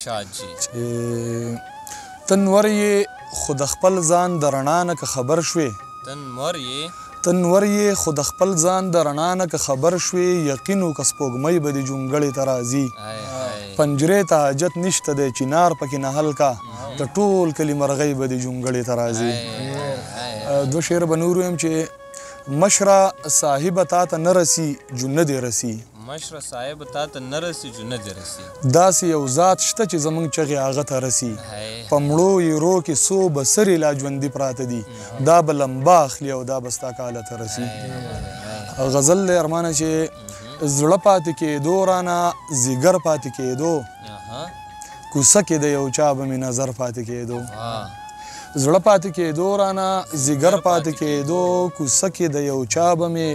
اچھا جی چې ته نور یې خو د خپل ځان د رڼا نه که خبر شوې ته نور یې خو د خپل ځان د رڼا نه که خبر شوې یقین و که سپوږمۍ به دې جونګړې ته راځي پنجرې ته حاجت نشته دی چنار پکې نه حل کا د ټول کلي مرغۍ به دې جونګړې ته راځي دوه شعر به نور ویم چې مشره صاحبه تا ته نه رسي جونه دې رسي مشره صاحب تا ته نه رسي جونه دې رسي داسې یو ذات شته چې زموږ چغې هغه ته رسي په مړو یې رو کې څو بسرې لا ژوندي پراته دي دا به لمبا اخلي او دا به ستا کاله ته رسي غزل دی ارمانه چې زړه پاتې کېدو رانه ځیګر پاتې کېدو کوڅه کې د یو چا به مې نظر پاتې کېدو زړه پاتې کېدو رانه ځیګر پاتې کېدو کوڅه کې د یو چا به مې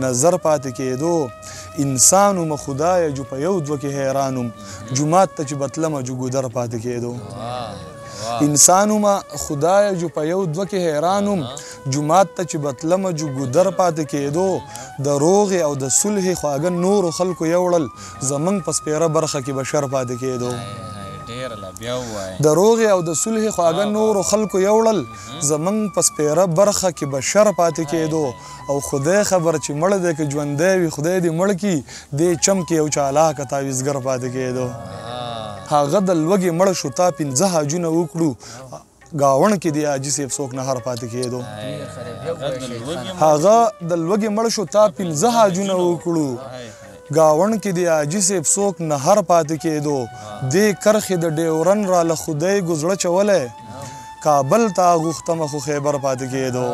نظر پاتې کېدو انسان ومه خدایه جو په یو دوه کې حیران وم جومات ته چې بتلمه جو ګودر پاتې کېدو انسان ومه خدایه جو په یو دوه کې حیران وم جومات ته چې بتلمه جو ګودر پاتې کېدو د روغې او د صلحې خواږه نورو خلکو یوړل زموږ په سپېره برخه کې به شر پاتې کېدو د روغې او د صلحې خواږه نورو خلکو یوړل زموږ په سپېره برخه کې به شر پاتې کېدو او خدای خبر چې مړ دی که ژوندی وي خدای دې مړ کړي دې چم کې یو چالاکه تاویزګر پاتې کېدو هغه د لوږې مړ شو تا 15 حاجونه وکړو ګاوڼ کې د حاجي صاحب څوک نهر پاتې کېدو هغه د لوږې مړ شو تا 15 حاجونه وکړو ګاوڼ کې د حاجي صاحب څوک نهر پاتې کېدو دې کرښې د ډیورن را له خدای ګزړه چولی کابل ته غوښتمه خو خیبر پاتې کېدو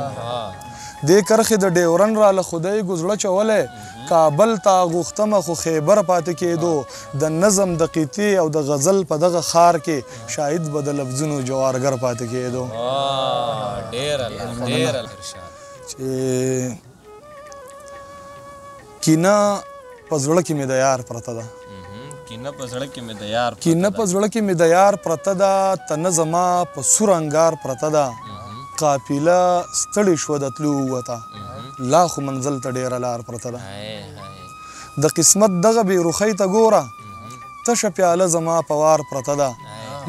دې کرښې د ډیورن را له خدای ګزړه چولی کابل ته غوښتمه خو خیبر پاتې کېدو د نظم د قیتې او د غزل په دغه ښار کې شاید به د لفظونو جوارګر پاتې کېدو چې کینه په زړه کې مې د یار پرته ده کینه په زړه کې مې د یار کینه په زړه کې مې د یار پرته ده تنه زما په سور انګار پرته ده قافله ستړې شوه د تلو ووته لا خو منزل ته ډېره لار پرته ده د قسمت دغه بې رخۍ ته ګوره تشه پیاله زما په وار پرته ده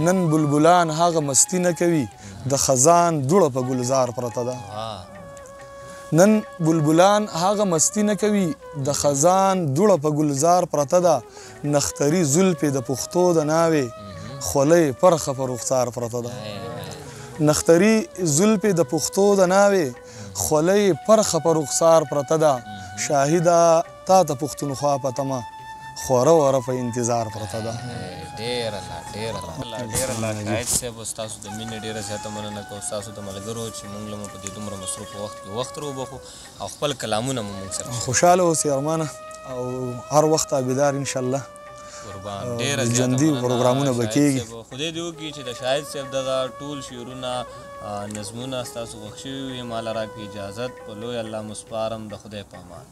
نن بلبلان هغه مستی نه کوي د خزان دوړه په ګلزار پرته ده نن بلبلان هغه مستی نه کوي د خزان دوړه په ګلزار پرته ده نختري زلفې د پښتو د ناوې خولۍ پرخه په رخسار پرته ده نختري زلفې د پښتو د ناوې خولۍ پرخه په رخسار پرته ده شاهده تا ته پښتونخوا په تمه خوره وره په انتظار پرته ده ډېره قاید صاحب ستاسو د مینې ډېره زیاته مننه کوم ستاسو د ملګرو چې موږ له مو په دې دومره مصروف وخت کې وخت راوبخو او خپل کلامونه مو موږ سره خوشحاله اوسئ ارمانه او هر وخت تابعدار انشاءالله ژوندي پروګرامونه به کېږي خدای دې وکړي چې د شاهد صاحب دغه ټول شعرونه نظمونه ستاسو خوښ شوي وي ما له راکړي اجازت په لوی الله مو سپارم د خدای په امان